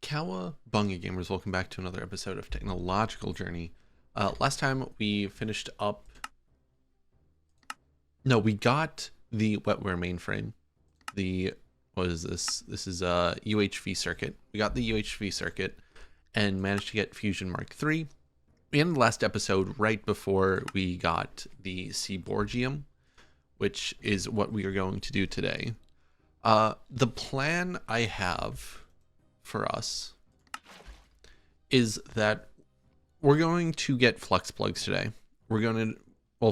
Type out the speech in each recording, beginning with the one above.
Cowabunga gamers, welcome back to another episode of Technological Journey. Last time we finished up... No, we got the wetware mainframe. What is this? This is a UHV circuit. We got the UHV circuit and managed to get Fusion Mark III. We ended the last episode right before we got the Seaborgium, which is what we are going to do today. The plan I have for us is that we're going to get Flux plugs today.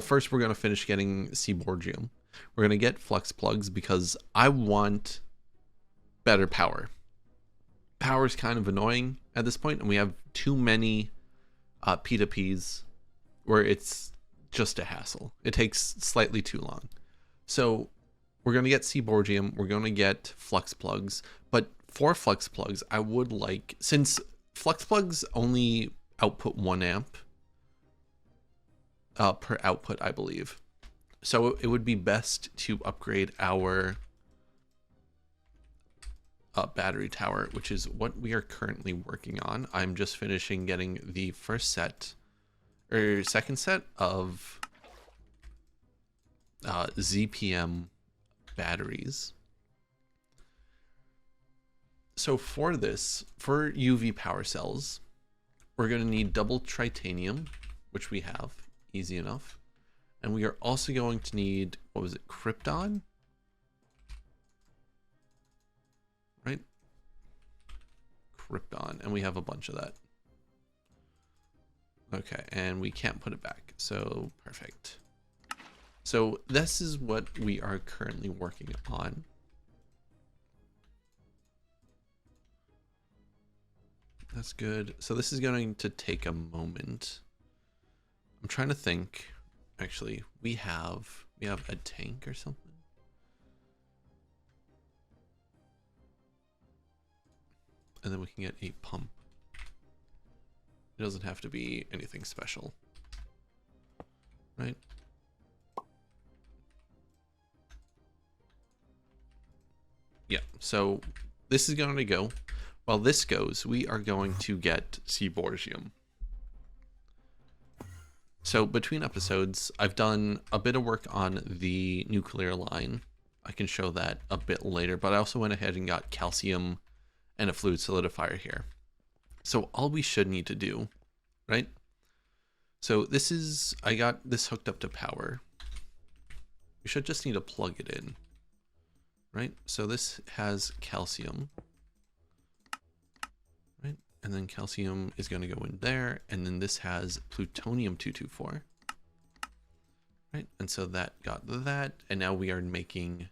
First we're going to finish getting Seaborgium. We're going to get Flux plugs because I want better power. Power is kind of annoying at this point, and we have too many P2Ps where it's just a hassle. It takes slightly too long. So we're going to get Seaborgium, we're going to get Flux plugs, but for Flux plugs, I would like, since Flux plugs only output 1 amp per output, I believe. So it would be best to upgrade our battery tower, which is what we are currently working on. I'm just finishing getting the second set of ZPM batteries. So for this, for UV power cells, we're going to need double titanium, which we have, easy enough. And we are also going to need, what was it, krypton? Right? Krypton, and we have a bunch of that. Okay, and we can't put it back, so perfect. So this is what we are currently working on. That's good. So this is going to take a moment. I'm trying to think. Actually, we have a tank or something. And then we can get a pump. It doesn't have to be anything special. Right? Yeah, so this is going to go. While this goes, we are going to get Seaborgium. So between episodes, I've done a bit of work on the nuclear line. I can show that a bit later, but I also went ahead and got calcium and a fluid solidifier here. So all we should need to do, right? So this is, I got this hooked up to power. We should just need to plug it in, right? So this has calcium. And then calcium is going to go in there. And then this has plutonium-224. Right? And so that got that. And now we are making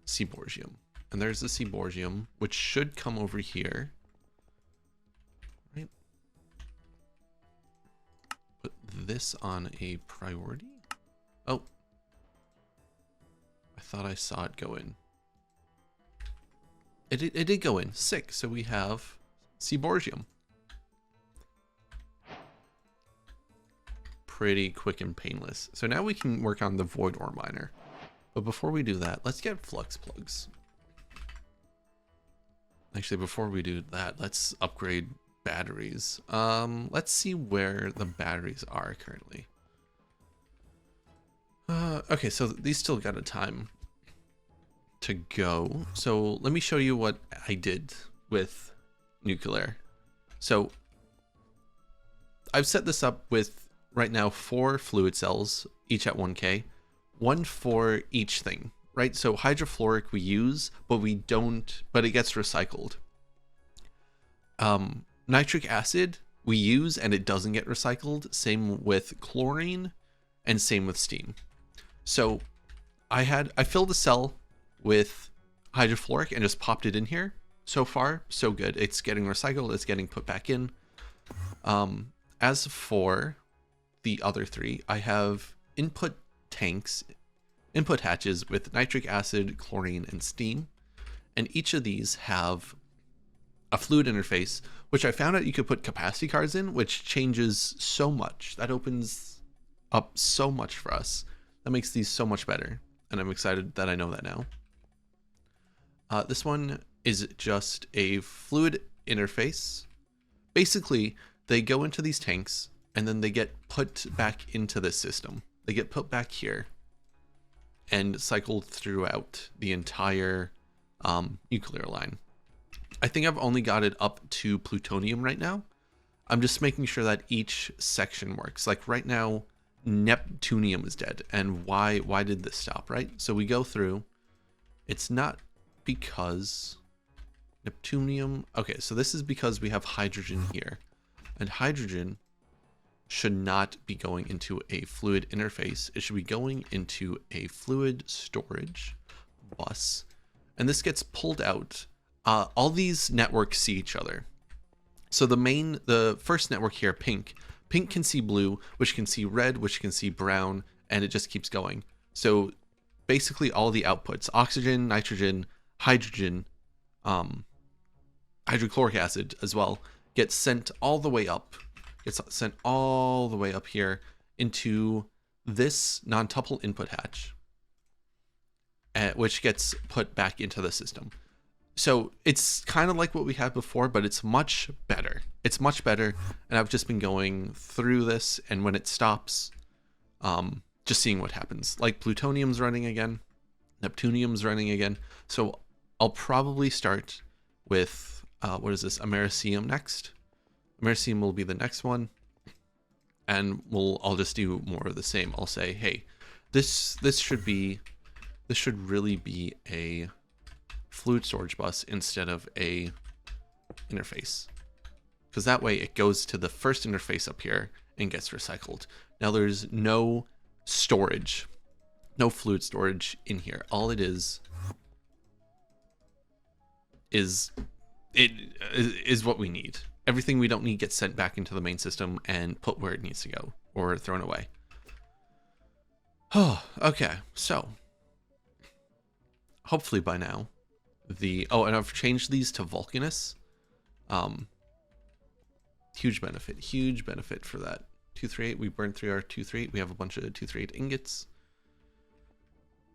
Seaborgium. And there's the Seaborgium, which should come over here. Right? Put this on a priority. Oh. I thought I saw it go in. It did go in. Sick. So we have Seaborgium. Pretty quick and painless. So now we can work on the void ore miner. But before we do that, let's get Flux plugs. Actually, before we do that, let's upgrade batteries. Let's see where the batteries are currently. Okay, so these still got a time to go. So let me show you what I did with nuclear. So I've set this up with right now 4 fluid cells, each at 1K, 1 for each thing, right? So hydrofluoric we use, but it gets recycled. Nitric acid we use and it doesn't get recycled. Same with chlorine and same with steam. So I filled a cell with hydrofluoric and just popped it in here. So far, so good. It's getting recycled. It's getting put back in. As for the other 3, I have input hatches with nitric acid, chlorine, and steam. And each of these have a fluid interface, which I found out you could put capacity cards in, which changes so much. That opens up so much for us. That makes these so much better. And I'm excited that I know that now. This one is just a fluid interface. Basically, they go into these tanks and then they get put back into this system. They get put back here and cycled throughout the entire nuclear line. I think I've only got it up to plutonium right now. I'm just making sure that each section works. Like right now, Neptunium is dead. And why did this stop, right? So we go through. It's not because Neptunium. Okay, so this is because we have hydrogen here. And hydrogen should not be going into a fluid interface. It should be going into a fluid storage bus. And this gets pulled out. All these networks see each other. So the first network here, pink can see blue, which can see red, which can see brown, and it just keeps going. So basically all the outputs, oxygen, nitrogen, hydrogen, hydrochloric acid as well, gets sent all the way up. It's sent all the way up here into this non-tuple input hatch, which gets put back into the system. So it's kind of like what we had before, but it's much better. It's much better. And I've just been going through this, and when it stops, just seeing what happens. Like plutonium's running again, Neptunium's running again. So I'll probably start with, what is this, Americium next. Americium will be the next one. And I'll just do more of the same. I'll say, hey, this should really be a fluid storage bus instead of a interface, because that way it goes to the first interface up here and gets recycled. Now there's no storage, no fluid storage in here. All it is what we need. Everything we don't need gets sent back into the main system and put where it needs to go or thrown away. Oh, okay. So hopefully by now and I've changed these to Vulcanus. Huge benefit for that. 238, we burned through our 238. We have a bunch of 238 ingots.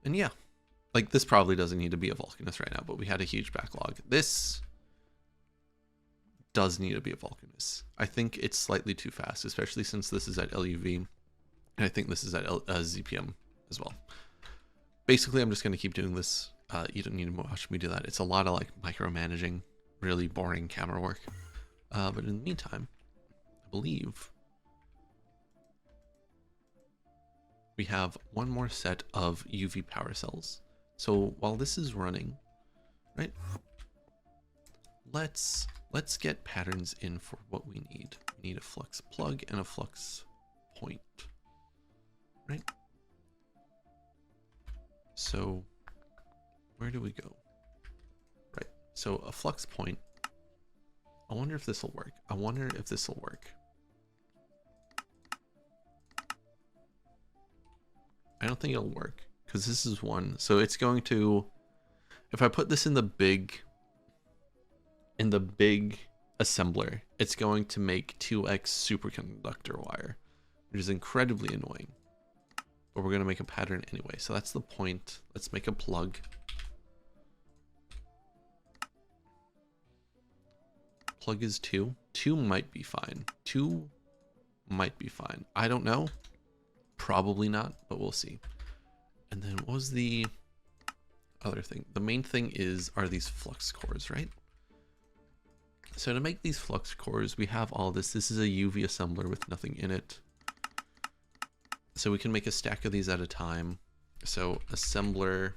And yeah, like this probably doesn't need to be a Vulcanus right now, but we had a huge backlog. This does need to be a Vulcanus. I think it's slightly too fast, especially since this is at LUV. And I think this is at ZPM as well. Basically, I'm just going to keep doing this. You don't need to watch me do that. It's a lot of like micromanaging, really boring camera work. But in the meantime, I believe we have one more set of UV power cells. So while this is running, right, let's get patterns in for what we need. We need a flux plug and a flux point, right? So where do we go? Right, so a flux point. I wonder if this will work. I don't think it'll work because this is one. So it's going to, if I put this in the big assembler, it's going to make 2x superconductor wire, which is incredibly annoying. But we're going to make a pattern anyway. So that's the point. Let's make a plug. Plug is 2. 2 might be fine. 2 might be fine. I don't know. Probably not, but we'll see. And then what was the other thing? The main thing are these flux cores, right? So to make these flux cores, we have all this. This is a UV assembler with nothing in it. So we can make a stack of these at a time. So assembler,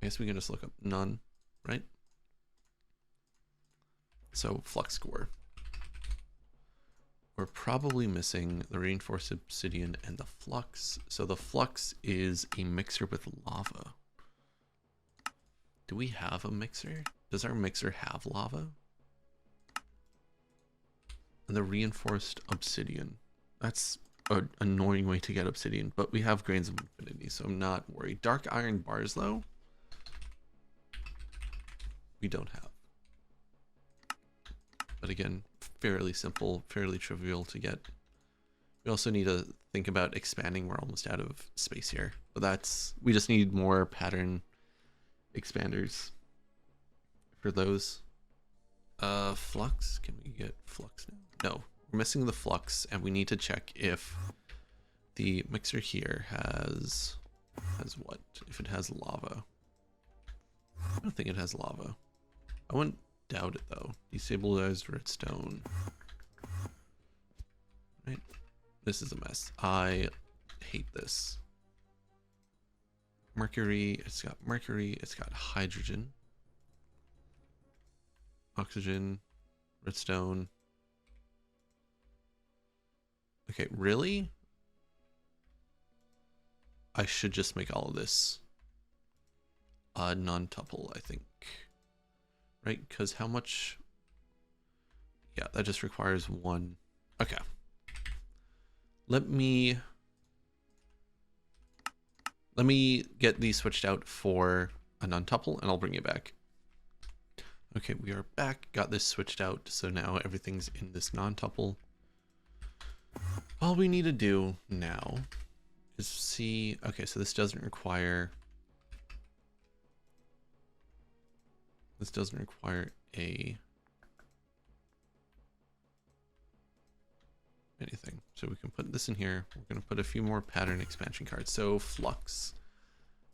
I guess we can just look up none, right? So flux core. We're probably missing the reinforced obsidian and the flux. So the flux is a mixer with lava. Do we have a mixer? Does our mixer have lava? And the reinforced obsidian. That's an annoying way to get obsidian, but we have grains of infinity, so I'm not worried. Dark iron bars, though, we don't have. But again, fairly simple, fairly trivial to get. We also need to think about expanding. We're almost out of space here, but we just need more pattern expanders for those. Flux, can we get flux now? No, we're missing the flux, and we need to check if the mixer here has what? If it has lava. I don't think it has lava. I wouldn't doubt it though. Destabilized redstone. Right? This is a mess. I hate this. Mercury, it's got mercury, it's got hydrogen. Oxygen, redstone. Okay, really? I should just make all of this non-tuple, I think. Right? Because how much? Yeah, that just requires one. Okay. Let me get these switched out for a non-tuple, and I'll bring it back. Okay, we are back. Got this switched out, so now everything's in this non-tuple. All we need to do now is see. Okay, so this doesn't require. This doesn't require anything. So we can put this in here. We're going to put a few more pattern expansion cards. So Flux.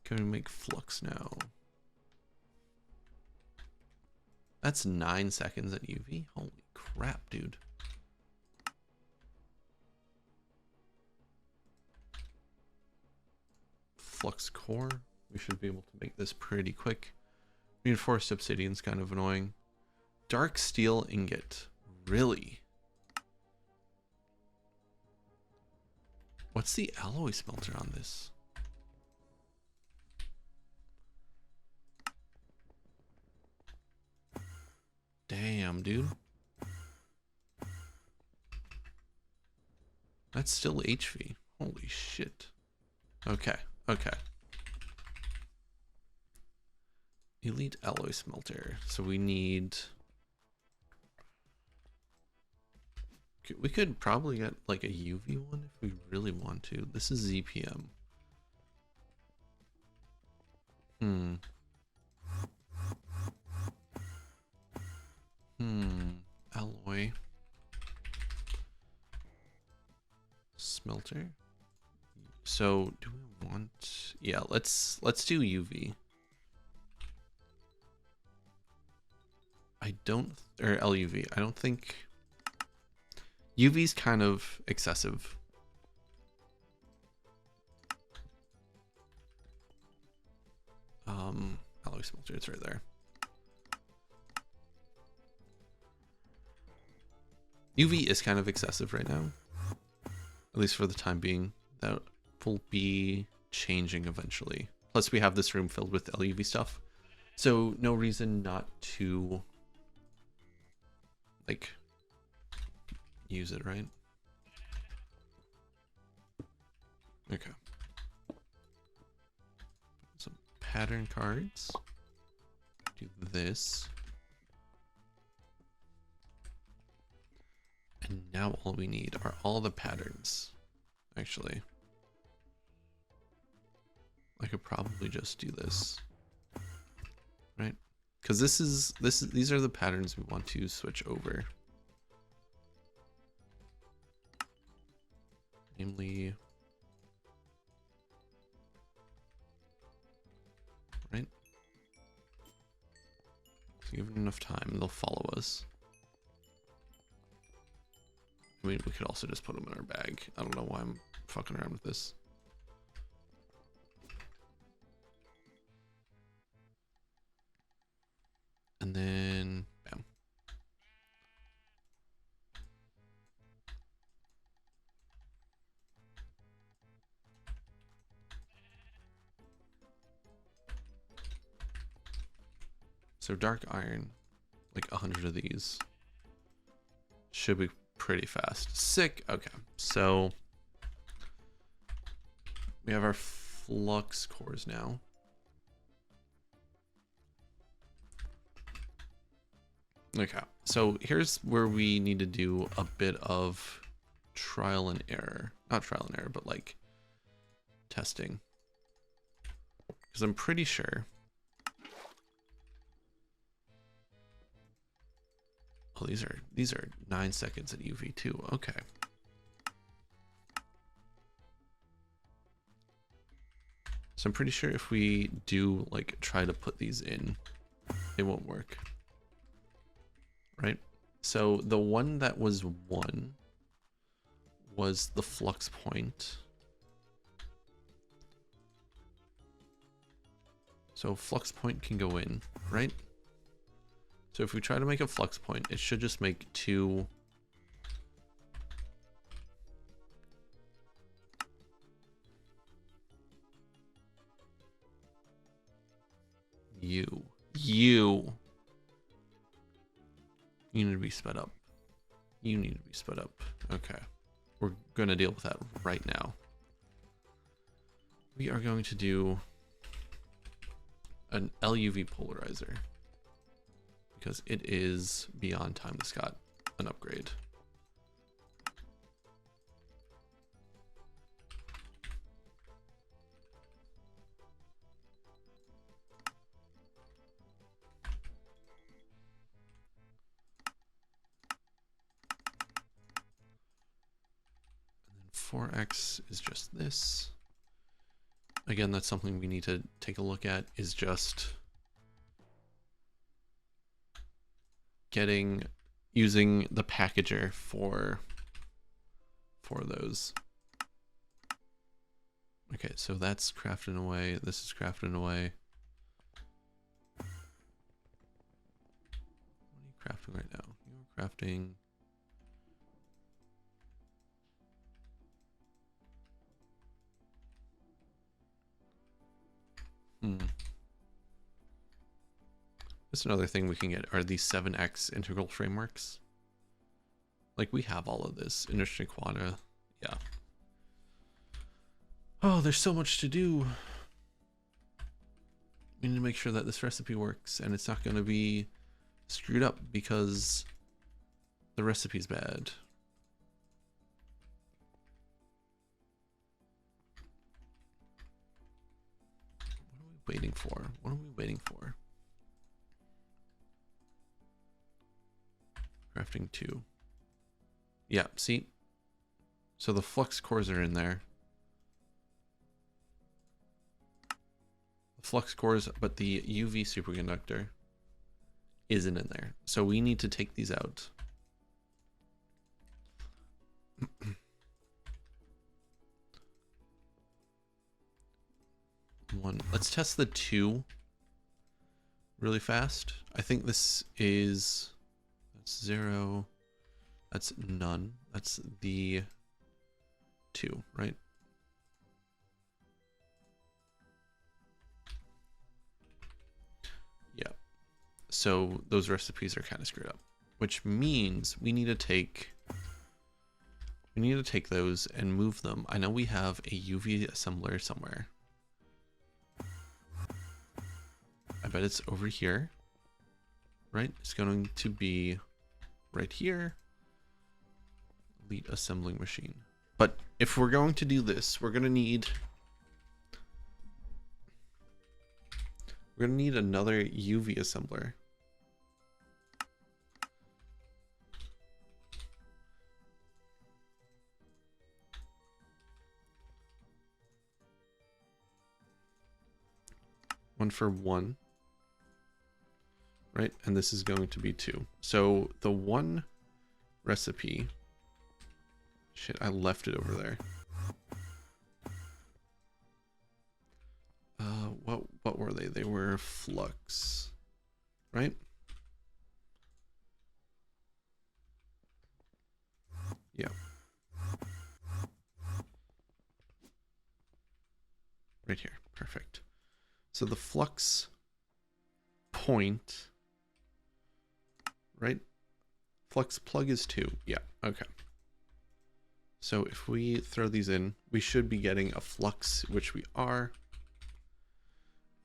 Can we make Flux now? That's 9 seconds at UV. Holy crap, dude. Flux core. We should be able to make this pretty quick. Reinforced obsidian's kind of annoying. Dark steel ingot. Really? What's the alloy smelter on this? Damn, dude. That's still HV. Holy shit. Okay, okay. Elite alloy smelter. So we need... We could probably get like a UV one if we really want to. This is ZPM. Alloy. Smelter. So do we want... Yeah, let's do UV. I don't... Or LUV. I don't think... UV's kind of excessive. Alloy smelter, it's right there. UV is kind of excessive right now. At least for the time being. That will be changing eventually. Plus we have this room filled with LUV stuff. So no reason not to like use it, right? Okay. Some pattern cards. Do this. And now all we need are all the patterns. Actually, I could probably just do this, right? Because these are the patterns we want to switch over. Namely, right? So given enough time, they'll follow us. I mean, we could also just put them in our bag. I don't know why I'm fucking around with this. And then, bam. So dark iron, like 100 of these. Should be pretty fast. Sick. Okay, so we have our flux cores now. Okay, so here's where we need to do a bit of trial and error. Not trial and error, but like testing. Because I'm pretty sure Oh, these are 9 seconds at UV2. Okay. So I'm pretty sure if we do like try to put these in, it won't work. Right? So the one that was 1 was the flux point. So flux point can go in, right? So if we try to make a flux point, it should just make 2 You need to be sped up. You need to be sped up. Okay. We're going to deal with that right now. We are going to do an LUV polarizer because it is beyond time this got an upgrade. And then 4x is just this. Again, that's something we need to take a look at, is just using the packager for those. Okay, so that's crafting away. This is crafting away. What are you crafting right now? You're crafting. That's another thing we can get are these 7x integral frameworks. Like we have all of this. Inertia quanta. Yeah. Oh, there's so much to do. We need to make sure that this recipe works and it's not going to be screwed up because the recipe's bad. What are we waiting for? What are we waiting for? Crafting 2. Yeah, see? So the flux cores are in there. The flux cores, but the UV superconductor isn't in there. So we need to take these out. Let's test the 2 really fast. I think this is... That's 0. That's none. That's the 2, right? Yeah. So those recipes are kind of screwed up, which means we need to take those and move them. I know we have a UV assembler somewhere. I bet it's over here, right? It's going to be right here. Elite assembling machine. But if we're going to do this, we're going to need another UV assembler. One for 1. Right? And this is going to be 2. So the 1 recipe... Shit, I left it over there. What were they? They were flux, right? Yeah. Right here. Perfect. So the flux point, right? Flux plug is 2. Yeah. Okay. So if we throw these in, we should be getting a flux, which we are.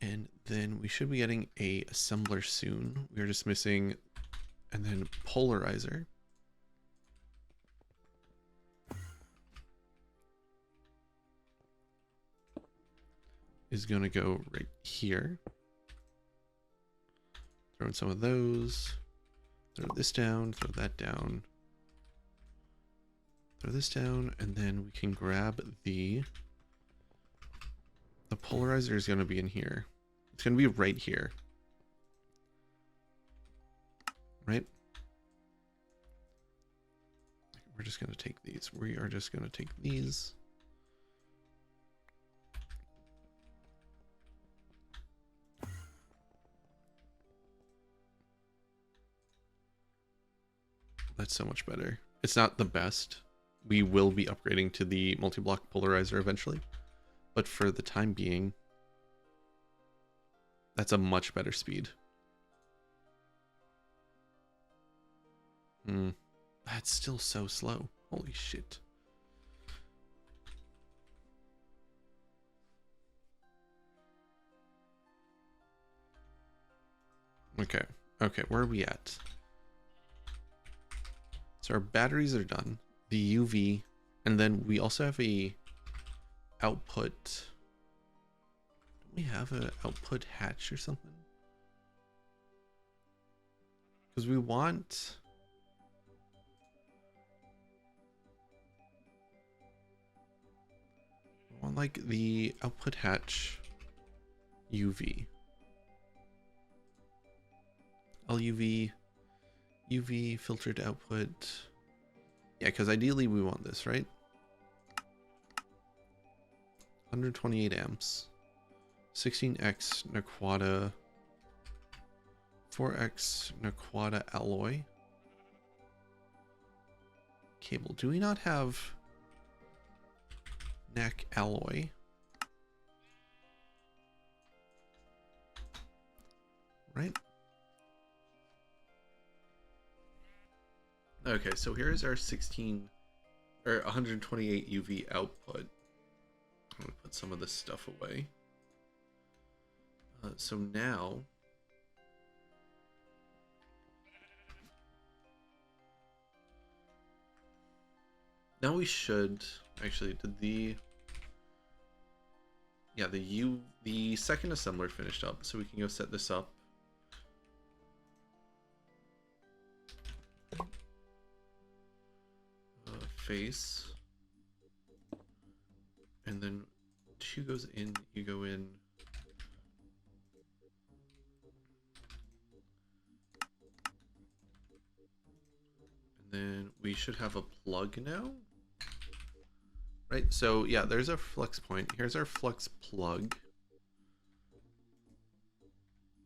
And then we should be getting a assembler soon. We're just missing, and then polarizer. Is going to go right here. Throw in some of those. Throw this down, throw that down. Throw this down, and then we can grab the polarizer is going to be in here. It's going to be right here. Right? We're just going to take these. We are just going to take these. That's so much better. It's not the best. We will be upgrading to the multi-block polarizer eventually. But for the time being, that's a much better speed. That's still so slow. Holy shit. Okay. Okay, where are we at? So our batteries are done. The UV, and then we also have a output. Don't we have an output hatch or something? Because we want like the output hatch UV. LUV, UV filtered output. Yeah, because ideally we want this, right? 128 amps. 16x Naquata. 4x Naquata alloy. Cable. Do we not have NAC alloy? Right? Okay, so here's our 128 UV output. I'm gonna put some of this stuff away. So now we should actually the second assembler finished up, so we can go set this up. Face, and then 2 goes in, you go in, and then we should have a plug now, right? So yeah, there's our flux point. Here's our flux plug.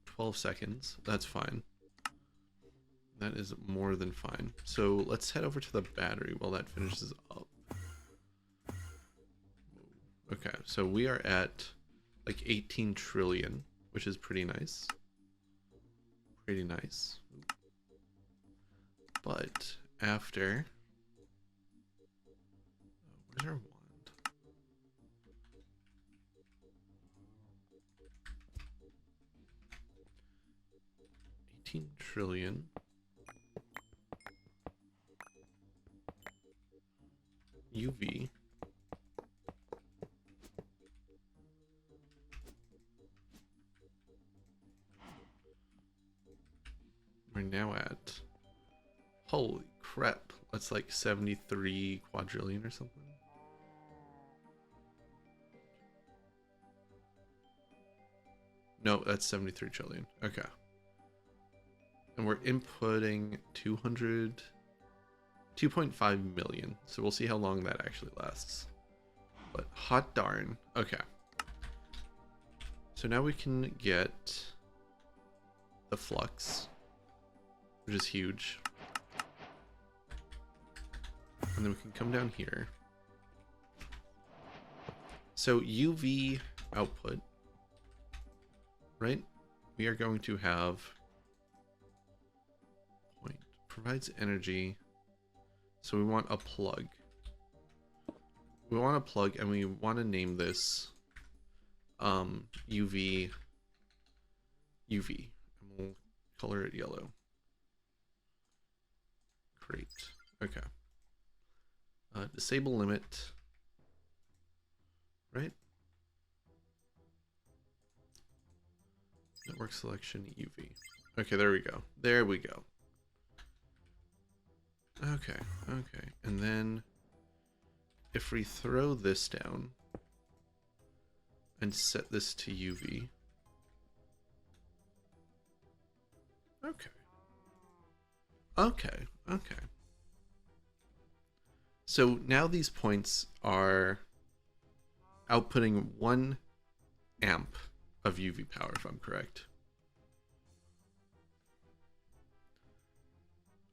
12 seconds, that's fine. That is more than fine. So let's head over to the battery while that finishes up. Okay, so we are at like 18 trillion, which is pretty nice. Pretty nice. But after... where's our wand? 18 trillion. UV. We're now at, holy crap, that's like 73 quadrillion or something. No, that's 73 trillion. Okay. And we're inputting 2.5 million. So we'll see how long that actually lasts. But hot darn. Okay. So now we can get the flux, which is huge. And then we can come down here. So UV output, right? We are going to have point provides energy. So we want a plug. We want a plug, and we want to name this UV. And we'll color it yellow. Great. Okay. Disable limit. Right? Network selection UV. Okay, there we go. There we go. Okay, okay. And then if we throw this down and set this to UV. Okay. Okay, okay. So now these points are outputting 1 amp of UV power, if I'm correct.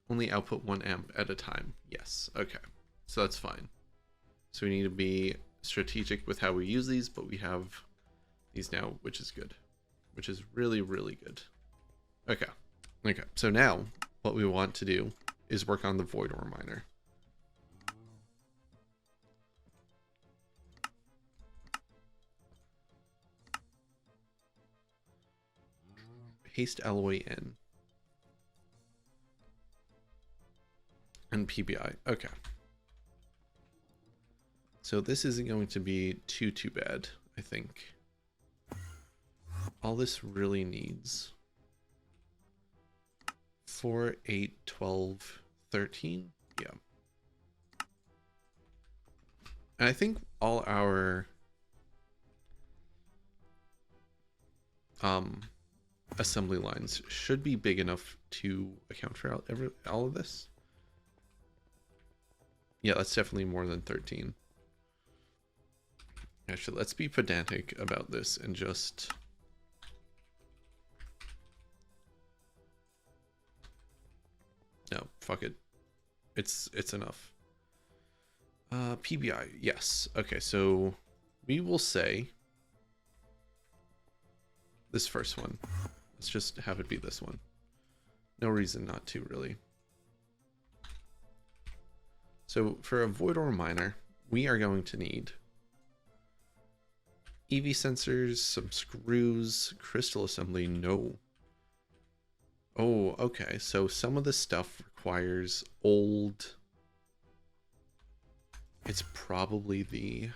Only output 1 amp at a time. Yes, okay. So that's fine. So we need to be strategic with how we use these, but we have these now, which is good. Which is really, really good. Okay. Okay, so now what we want to do is work on the void ore miner. Haste alloy in. And PBI. Okay. So this isn't going to be too bad, I think. All this really needs 4, 8, 12, 13. Yeah. And I think all our assembly lines should be big enough to account for all of this. Yeah, that's definitely more than 13. Actually, let's be pedantic about this and just... No, fuck it. It's enough. PBI, yes. Okay, so we will say this first one. Let's just have it be this one. No reason not to, really. So for a void ore miner, we are going to need EV sensors, some screws, crystal assembly. No. Oh, okay. So some of this stuff requires old... It's probably the...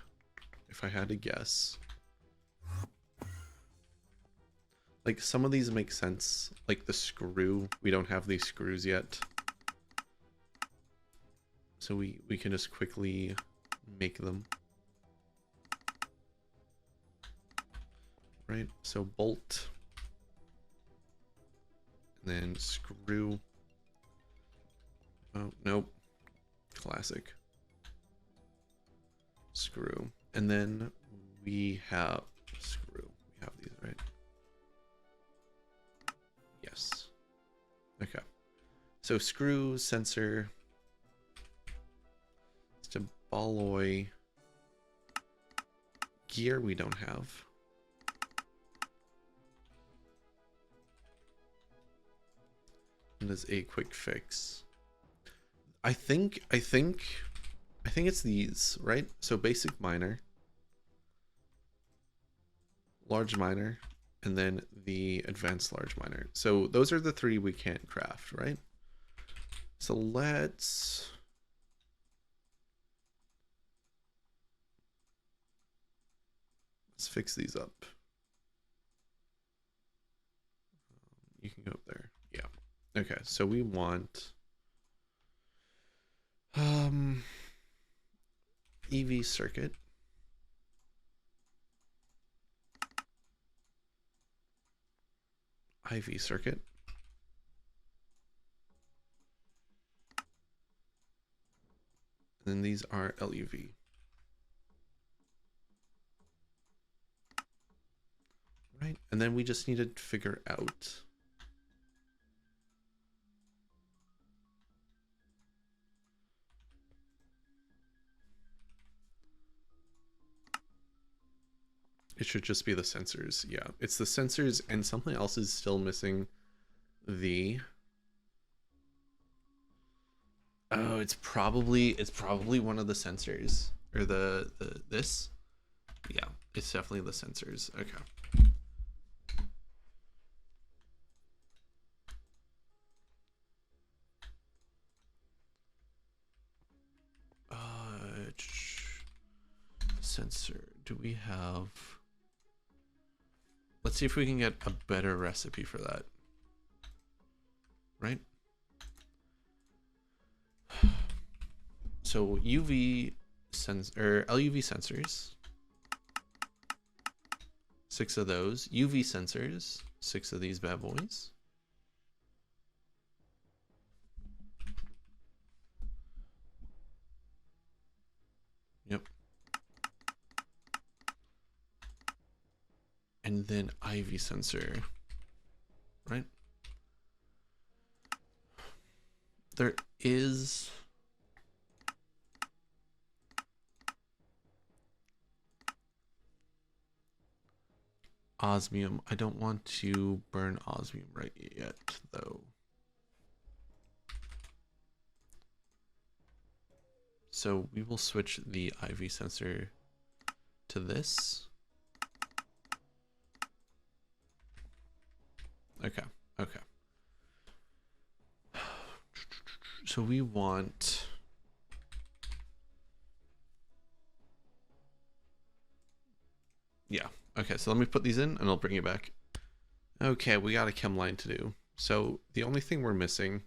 If I had to guess... Like, some of these make sense. Like the screw. We don't have these screws yet. So we can just quickly make them. Right? So bolt. And then screw. Oh, nope. Classic. Screw. And then we have screw. We have these, right? Yes. Okay. So screw, sensor, alloy, gear we don't have. And there's a quick fix. I think it's these, right? So basic miner, large miner, and then the advanced large miner. So those are the 3 we can't craft, right? So let's fix these up. You can go up there. Yeah. Okay, so we want EV circuit. IV circuit. And then these are LUV. Right, and then we just need to figure out it should just be the sensors. Yeah, it's the sensors, and something else is still missing. The oh, it's probably one of the sensors, or the this. Yeah, it's definitely the sensors. Okay. Sensor. Do we have? Let's see if we can get a better recipe for that. Right? So UV or LUV sensors, 6 of those. UV sensors, 6 of these bad boys. Yep. And then IV sensor, right? There is osmium. I don't want to burn osmium right yet, though. So we will switch the IV sensor to this. Okay, okay. So we want... Yeah, okay, so let me put these in and I'll bring you back. Okay, we got a chem line to do. So the only thing we're missing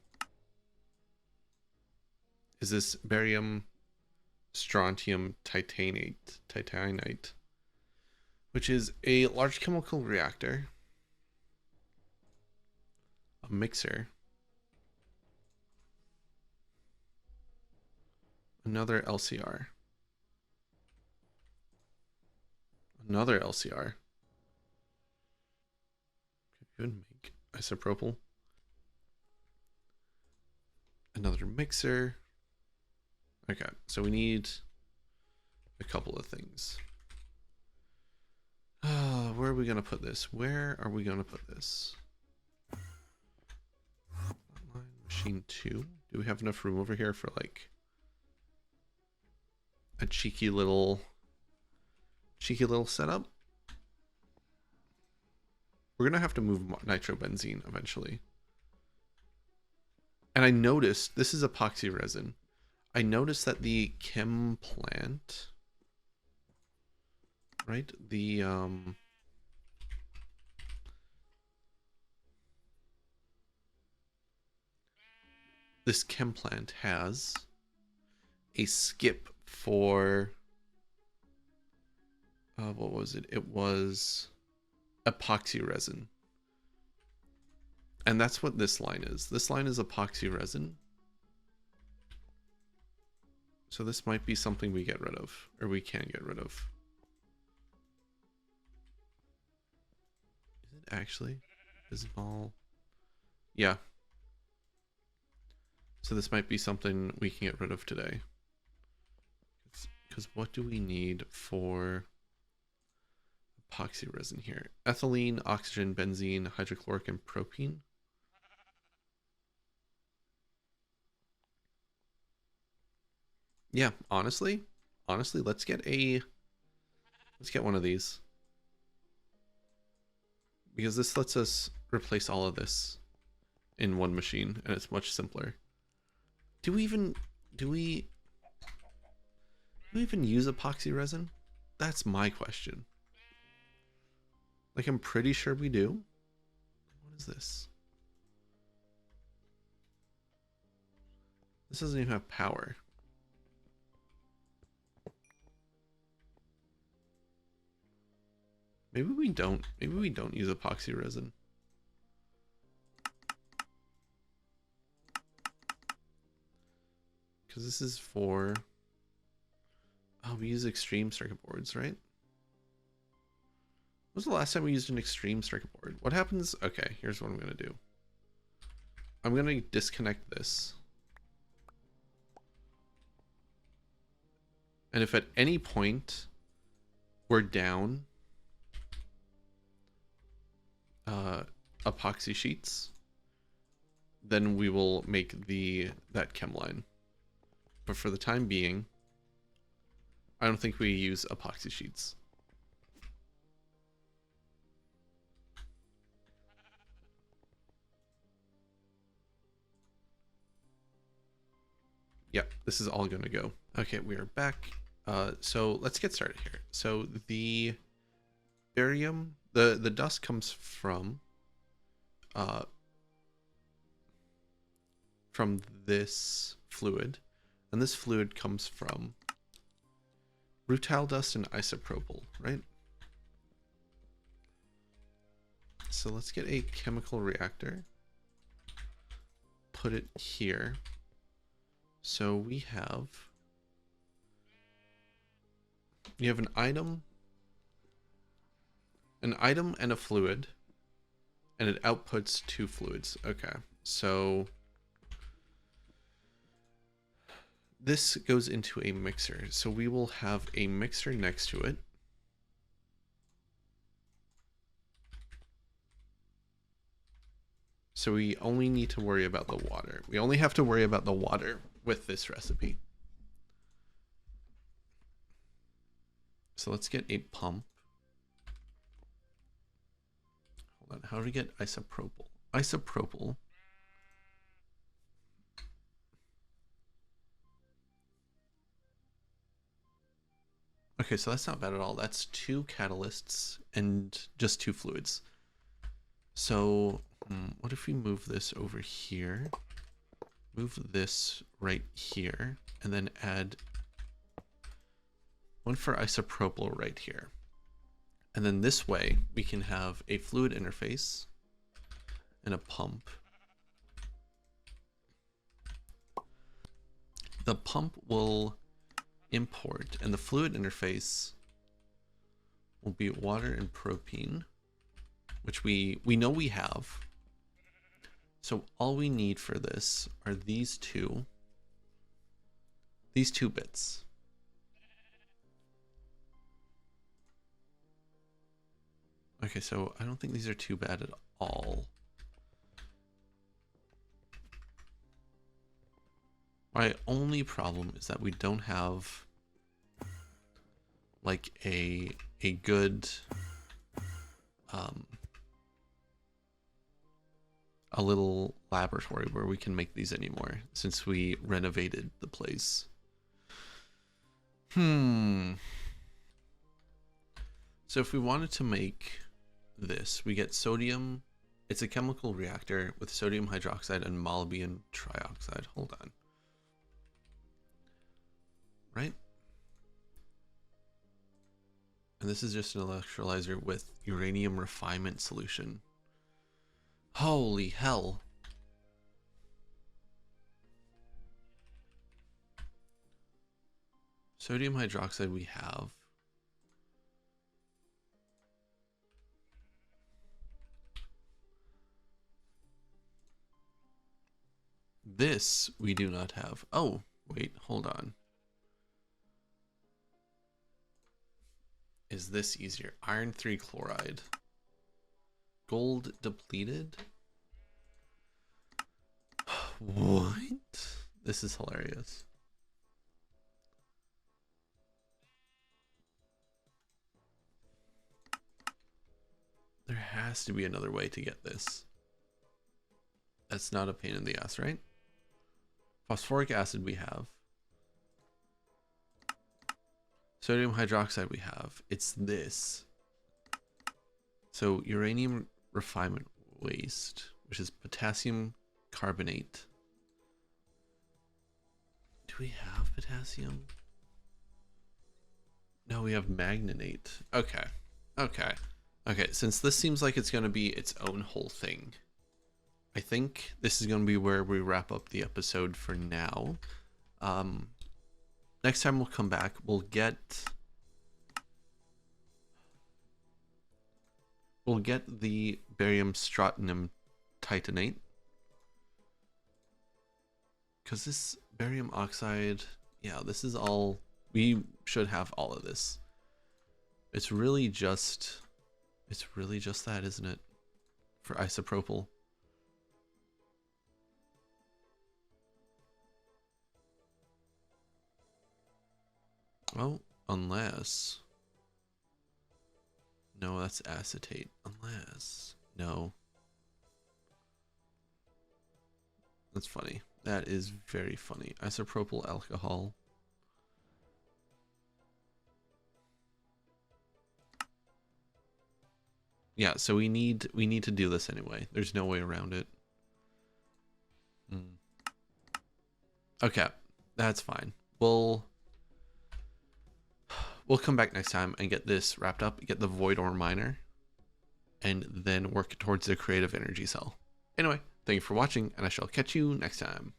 is this barium strontium titanite, which is a large chemical reactor, a mixer, another LCR, another LCR. Could even make isopropyl, another mixer. Okay, so we need a couple of things. Where are we going to put this? Where are we going to put this? Machine 2. Do we have enough room over here for like a cheeky little setup? We're going to have to move nitrobenzene eventually. And I noticed, this is epoxy resin. I noticed that the chem plant, right? This chem plant has a skip for, what was it? It was epoxy resin. And that's what this line is. This line is epoxy resin. So this might be something we get rid of, or we can get rid of. Is it actually? Bismol? Yeah. So this might be something we can get rid of today. Because what do we need for epoxy resin here? Ethylene, oxygen, benzene, hydrochloric, and propene. Yeah, honestly, let's get one of these. Because this lets us replace all of this in one machine, and it's much simpler. Do we even use epoxy resin? That's my question. Like, I'm pretty sure we do. What is this? This doesn't even have power. Maybe we don't use epoxy resin. Because this is for... Oh, we use extreme circuit boards, right? When was the last time we used an extreme circuit board? What happens? Okay, here's what I'm going to do. I'm going to disconnect this. And if at any point we're down epoxy sheets, then we will make that chem line. But for the time being, I don't think we use epoxy sheets. Yep, this is all going to go. Okay, we are back. So let's get started here. So the barium, the dust comes from this fluid. And this fluid comes from rutile dust and isopropyl, right? So let's get a chemical reactor. Put it here. So we have an item and a fluid, and it outputs 2 fluids. Okay, so this goes into a mixer. So we will have a mixer next to it. So we only need to worry about the water. We only have to worry about the water with this recipe. So let's get a pump. Hold on, how do we get isopropyl? Isopropyl. Okay, so that's not bad at all. That's 2 catalysts and just 2 fluids. So what if we move this over here? Move this right here, and then add 1 for isopropyl right here. And then this way, we can have a fluid interface and a pump. The pump will import, and the fluid interface will be water and propene, which we know we have. So all we need for this are these two bits. Okay, so I don't think these are too bad at all. My only problem is that we don't have like a good a little laboratory where we can make these anymore since we renovated the place. So if we wanted to make this, we get sodium. It's a chemical reactor with sodium hydroxide and molybdenum trioxide. Hold on. Right? And this is just an electrolyzer with uranium refinement solution. Holy hell. Sodium hydroxide we have. This we do not have. Oh, wait, hold on. Is this easier? Iron 3 chloride. Gold depleted? What? This is hilarious. There has to be another way to get this. That's not a pain in the ass, right? Phosphoric acid we have. Sodium hydroxide we have. It's this. So uranium refinement waste, which is potassium carbonate. Do we have potassium? No, we have magninate. Okay. Okay. Okay, since this seems like it's going to be its own whole thing, I think this is going to be where we wrap up the episode for now. Next time we'll come back, we'll get the barium strontium titanate, because this barium oxide, yeah, this is all, we should have all of this. It's really just that, isn't it, for isopropyl? Oh, unless, no, that's acetate. Unless, no, that's funny. That is very funny. Isopropyl alcohol. Yeah, so we need to do this anyway. There's no way around it. Okay. That's fine. We'll come back next time and get this wrapped up, get the void ore miner, and then work towards the creative energy cell. Anyway, thank you for watching, and I shall catch you next time.